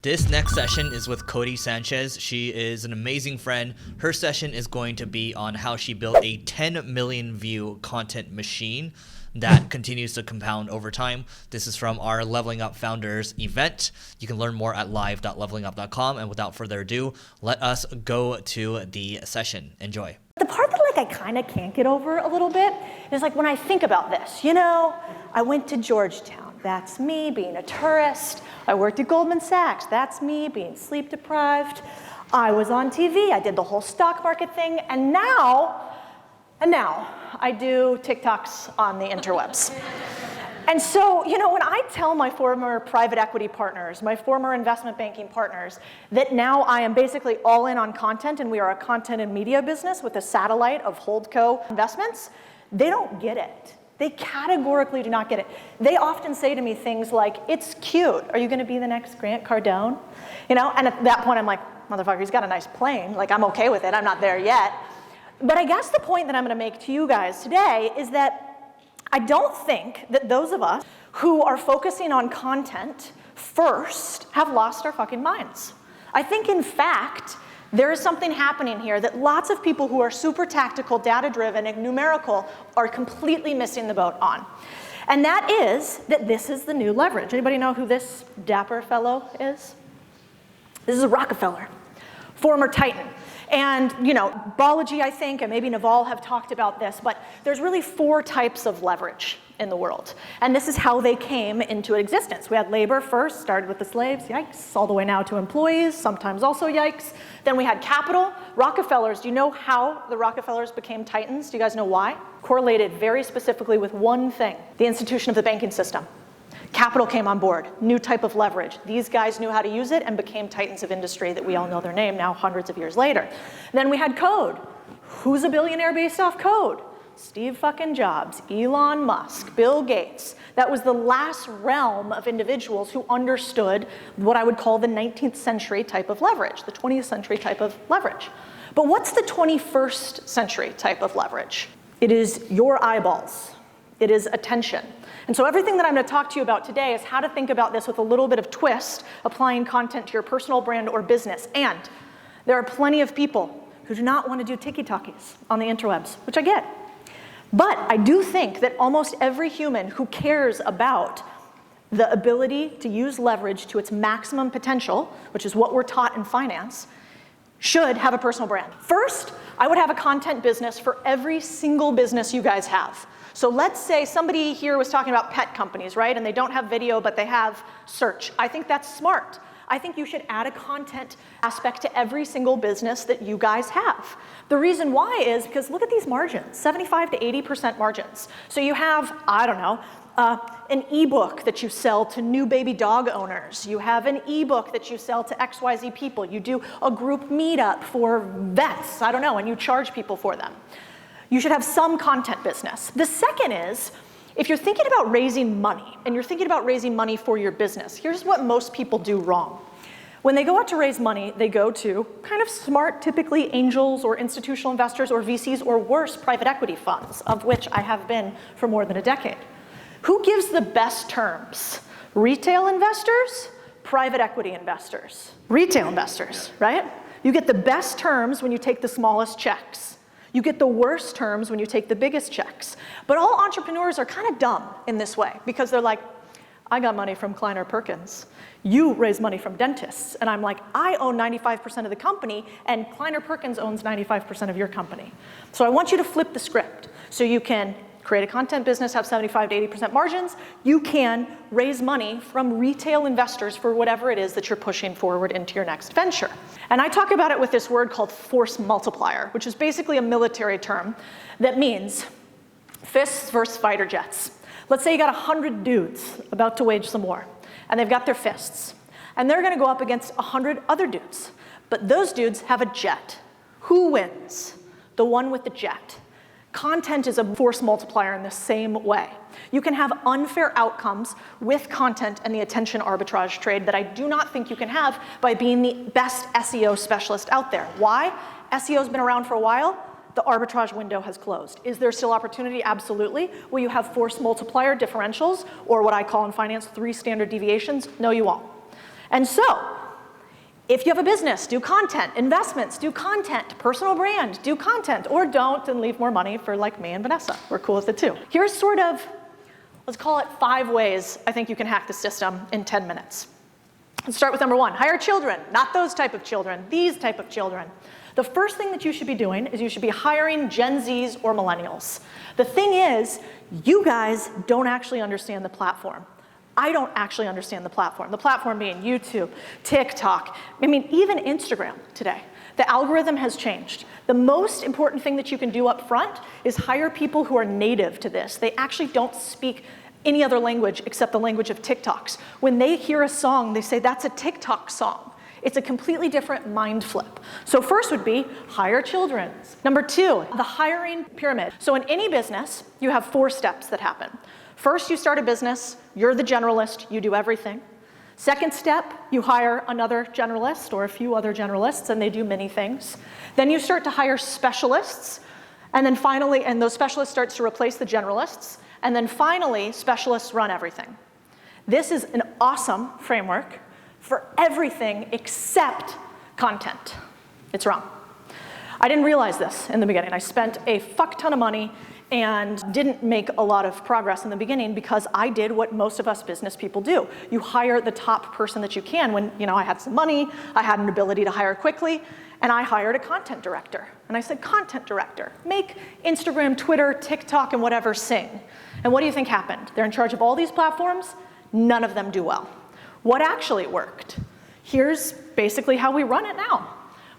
This next session is with Codie Sanchez. She is an amazing friend. Her session is going to be on how she built a 10 million view content machine that continues to compound over time. This is from our Leveling Up Founders event. You can learn more at live.levelingup.com. And without further ado, let us go to the session. Enjoy. The part that I kind of can't get over a little bit is when I think about this, I went to Georgetown. That's me being a tourist. I worked at Goldman Sachs. That's me being sleep deprived. I was on TV. I did the whole stock market thing. And now I do TikToks on the interwebs. And so, when I tell my former private equity partners, my former investment banking partners, that now I am basically all in on content and we are a content and media business with a satellite of holdco investments, they don't get it. They categorically do not get it. They often say to me things like, it's cute. Are you going to be the next Grant Cardone? And at that point I'm like, motherfucker, he's got a nice plane. I'm okay with it. I'm not there yet. But I guess the point that I'm going to make to you guys today is that I don't think that those of us who are focusing on content first have lost our fucking minds. I think, in fact, there is something happening here that lots of people who are super tactical, data-driven, and numerical are completely missing the boat on. And that is that this is the new leverage. Anybody know who this dapper fellow is? This is a Rockefeller, former Titan. And, Balaji, I think, and maybe Naval have talked about this, but there's really 4 types of leverage in the world. And this is how they came into existence. We had labor first, started with the slaves, yikes, all the way now to employees, sometimes also yikes. Then we had capital. Rockefellers, do you know how the Rockefellers became titans? Do you guys know why? Correlated very specifically with one thing, the institution of the banking system. Capital came on board, new type of leverage. These guys knew how to use it and became titans of industry that we all know their name now hundreds of years later. Then we had code. Who's a billionaire based off code? Steve fucking Jobs, Elon Musk, Bill Gates. That was the last realm of individuals who understood what I would call the 19th century type of leverage, the 20th century type of leverage. But what's the 21st century type of leverage? It is your eyeballs. It is attention. And so everything that I'm going to talk to you about today is how to think about this with a little bit of twist, applying content to your personal brand or business. And there are plenty of people who do not want to do tiki-talkies on the interwebs, which I get. But I do think that almost every human who cares about the ability to use leverage to its maximum potential, which is what we're taught in finance, should have a personal brand. First, I would have a content business for every single business you guys have. So let's say somebody here was talking about pet companies, right? And they don't have video, but they have search. I think that's smart. I think you should add a content aspect to every single business that you guys have. The reason why is because look at these margins, 75 to 80% margins. So you have, an ebook that you sell to new baby dog owners. You have an ebook that you sell to XYZ people. You do a group meetup for vets, and you charge people for them. You should have some content business. The second is, if you're thinking about raising money, and you're thinking about raising money for your business, here's what most people do wrong. When they go out to raise money, they go to kind of smart, typically angels or institutional investors or VCs or worse, private equity funds, of which I have been for more than a decade. Who gives the best terms? Retail investors, private equity investors. Retail investors, right? You get the best terms when you take the smallest checks. You get the worst terms when you take the biggest checks. But all entrepreneurs are kind of dumb in this way because they're like, I got money from Kleiner Perkins. You raise money from dentists. And I'm like, I own 95% of the company and Kleiner Perkins owns 95% of your company. So I want you to flip the script so you can create a content business, have 75 to 80% margins. You can raise money from retail investors for whatever it is that you're pushing forward into your next venture. And I talk about it with this word called force multiplier, which is basically a military term that means fists versus fighter jets. Let's say you got 100 dudes about to wage some war, and they've got their fists. And they're going to go up against 100 other dudes. But those dudes have a jet. Who wins? The one with the jet. Content is a force multiplier in the same way. You can have unfair outcomes with content and the attention arbitrage trade that I do not think you can have by being the best SEO specialist out there. Why? SEO's been around for a while. The arbitrage window has closed. Is there still opportunity? Absolutely. Will you have force multiplier differentials, or what I call in finance 3 standard deviations? No, you won't. And so If you have a business, do content. Investments, do content. Personal brand, do content. Or don't and leave more money for like me and Vanessa. We're cool with it too. Here's sort of, let's call it 5 ways I think you can hack the system in 10 minutes. Let's start with number 1. Hire children. Not those type of children, these type of children. The first thing that you should be doing is you should be hiring Gen Zs or millennials. The thing is, you guys don't actually understand the platform. I don't actually understand the platform. The platform being YouTube, TikTok, I mean, even Instagram today. The algorithm has changed. The most important thing that you can do up front is hire people who are native to this. They actually don't speak any other language except the language of TikToks. When they hear a song, they say, that's a TikTok song. It's a completely different mind flip. So first would be hire children. Number 2, the hiring pyramid. So in any business, you have 4 steps that happen. First, you start a business, you're the generalist, you do everything. Second step, you hire another generalist or a few other generalists, and they do many things. Then you start to hire specialists, and then finally, and those specialists start to replace the generalists, and then finally, specialists run everything. This is an awesome framework for everything except content. It's wrong. I didn't realize this in the beginning. I spent a fuck ton of money and didn't make a lot of progress in the beginning because I did what most of us business people do. You hire the top person that you can. When I had some money, I had an ability to hire quickly, and I hired a content director. And I said, content director, make Instagram, Twitter, TikTok, and whatever sing. And what do you think happened? They're in charge of all these platforms. None of them do well. What actually worked? Here's basically how we run it now.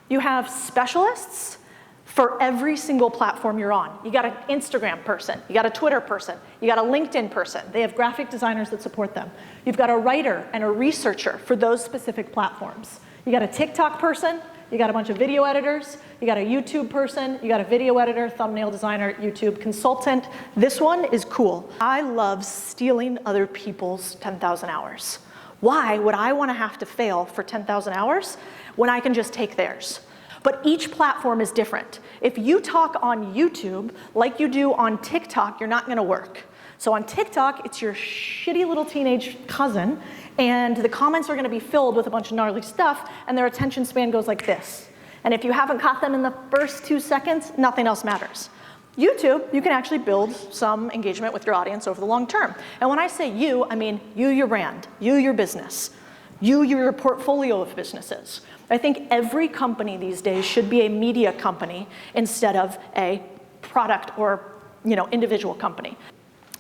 You have specialists for every single platform you're on. You got an Instagram person, you got a Twitter person, you got a LinkedIn person. They have graphic designers that support them. You've got a writer and a researcher for those specific platforms. You got a TikTok person, you got a bunch of video editors, you got a YouTube person, you got a video editor, thumbnail designer, YouTube consultant. This one is cool. I love stealing other people's 10,000 hours. Why would I want to have to fail for 10,000 hours when I can just take theirs? But each platform is different. If you talk on YouTube like you do on TikTok, you're not gonna work. So on TikTok, it's your shitty little teenage cousin, and the comments are gonna be filled with a bunch of gnarly stuff, and their attention span goes like this. And if you haven't caught them in the first 2 seconds, nothing else matters. YouTube, you can actually build some engagement with your audience over the long term. And when I say you, I mean you, your brand, you, your business, you, your portfolio of businesses. I think every company these days should be a media company instead of a product or individual company.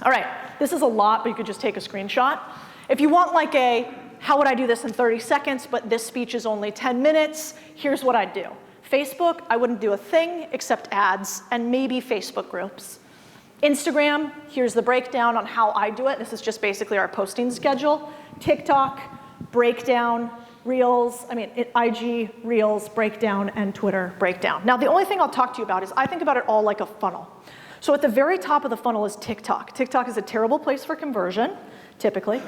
All right, this is a lot, but you could just take a screenshot. If you want like a, how would I do this in 30 seconds, but this speech is only 10 minutes, here's what I'd do. Facebook, I wouldn't do a thing except ads and maybe Facebook groups. Instagram, here's the breakdown on how I do it. This is just basically our posting schedule. TikTok, breakdown, Reels, IG, Reels, breakdown, and Twitter, breakdown. Now, the only thing I'll talk to you about is I think about it all like a funnel. So at the very top of the funnel is TikTok. TikTok is a terrible place for conversion, typically.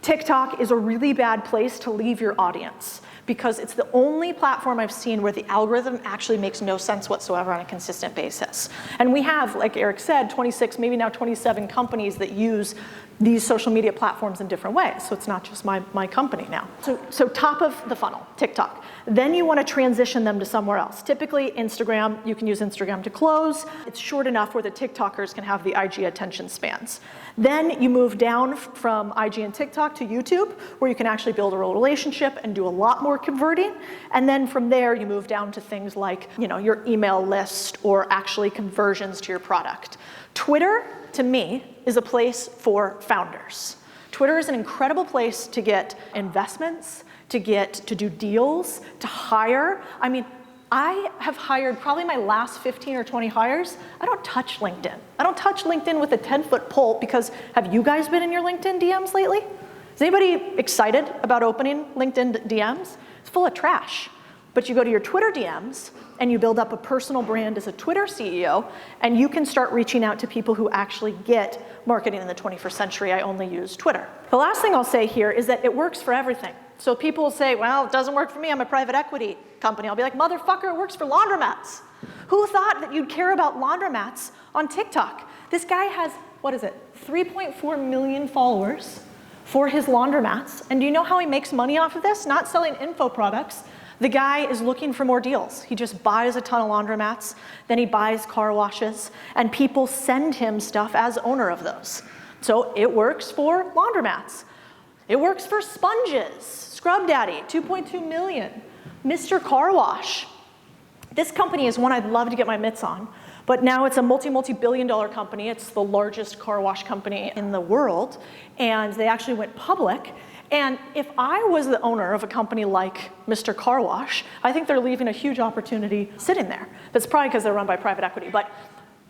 TikTok is a really bad place to leave your audience because it's the only platform I've seen where the algorithm actually makes no sense whatsoever on a consistent basis. And we have, like Eric said, 26, maybe now 27 companies that use these social media platforms in different ways. So it's not just my company now. So top of the funnel, TikTok. Then you want to transition them to somewhere else. Typically Instagram, you can use Instagram to close. It's short enough where the TikTokers can have the IG attention spans. Then you move down from IG and TikTok to YouTube, where you can actually build a real relationship and do a lot more converting. And then from there, you move down to things like your email list or actually conversions to your product. Twitter, to me, is a place for founders. Twitter is an incredible place to get investments, to do deals, to hire. I have hired probably my last 15 or 20 hires. I don't touch LinkedIn. I don't touch LinkedIn with a 10-foot pole because have you guys been in your LinkedIn DMs lately? Is anybody excited about opening LinkedIn DMs? It's full of trash. But you go to your Twitter DMs and you build up a personal brand as a Twitter CEO, and you can start reaching out to people who actually get marketing in the 21st century. I only use Twitter. The last thing I'll say here is that it works for everything. So people will say, well, it doesn't work for me. I'm a private equity company. I'll be like, motherfucker, it works for laundromats. Who thought that you'd care about laundromats on TikTok? This guy has, 3.4 million followers for his laundromats. And do you know how he makes money off of this? Not selling info products, The guy is looking for more deals. He just buys a ton of laundromats, then he buys car washes, and people send him stuff as owner of those. So it works for laundromats. It works for sponges. Scrub Daddy, 2.2 million. Mr. Car Wash. This company is one I'd love to get my mitts on, but now it's a multi-billion-dollar company. It's the largest car wash company in the world, and they actually went public. And if I was the owner of a company like Mr. Car Wash, I think they're leaving a huge opportunity sitting there. That's probably because they're run by private equity. But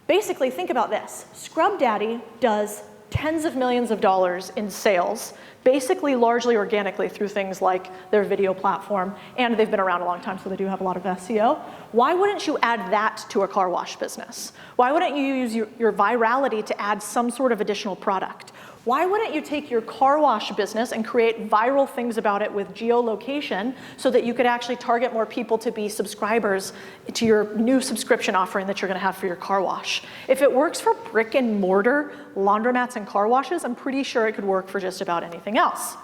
basically, think about this. Scrub Daddy does tens of millions of dollars in sales, basically largely organically through things like their video platform, and they've been around a long time, so they do have a lot of SEO. Why wouldn't you add that to a car wash business? Why wouldn't you use your virality to add some sort of additional product? Why wouldn't you take your car wash business and create viral things about it with geolocation so that you could actually target more people to be subscribers to your new subscription offering that you're gonna have for your car wash? If it works for brick and mortar laundromats and car washes, I'm pretty sure it could work for just about anything else.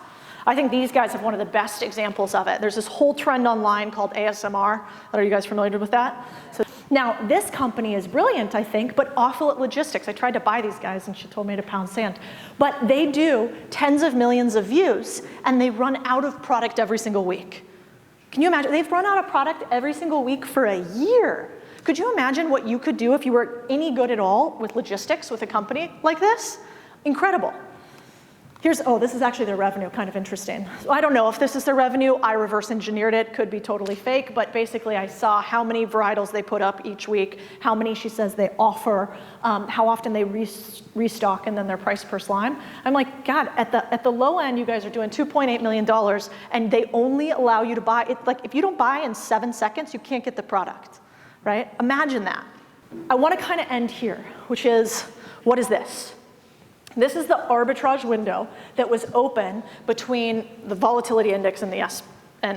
I think these guys have one of the best examples of it. There's this whole trend online called ASMR. Are you guys familiar with that? Now, this company is brilliant, I think, but awful at logistics. I tried to buy these guys and she told me to pound sand. But they do tens of millions of views and they run out of product every single week. Can you imagine? They've run out of product every single week for a year. Could you imagine what you could do if you were any good at all with logistics with a company like this? Incredible. This is actually their revenue, kind of interesting. So I don't know if this is their revenue. I reverse engineered it, could be totally fake, but basically I saw how many varietals they put up each week, how many she says they offer, how often they restock, and then their price per slime. I'm like, God, at the low end, you guys are doing $2.8 million, and they only allow you to buy it. Like, if you don't buy in 7 seconds, you can't get the product, right? Imagine that. I want to kind of end here, which is, what is this? This is the arbitrage window that was open between the volatility index and the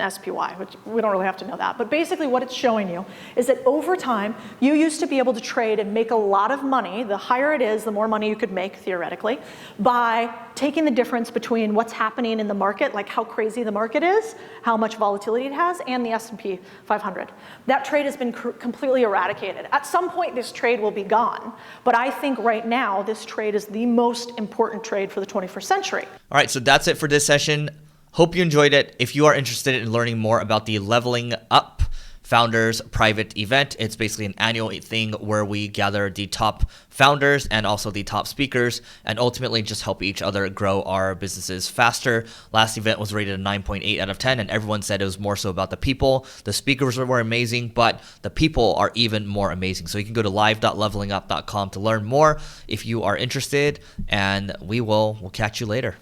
SPY, which we don't really have to know that. But basically what it's showing you is that over time, you used to be able to trade and make a lot of money. The higher it is, the more money you could make, theoretically, by taking the difference between what's happening in the market, like how crazy the market is, how much volatility it has, and the S&P 500. That trade has been completely eradicated. At some point, this trade will be gone. But I think right now, this trade is the most important trade for the 21st century. All right, so that's it for this session. Hope you enjoyed it. If you are interested in learning more about the Leveling Up Founders Private Event, it's basically an annual thing where we gather the top founders and also the top speakers and ultimately just help each other grow our businesses faster. Last event was rated a 9.8 out of 10 and everyone said it was more so about the people. The speakers were amazing, but the people are even more amazing. So you can go to live.levelingup.com to learn more if you are interested, and we'll catch you later.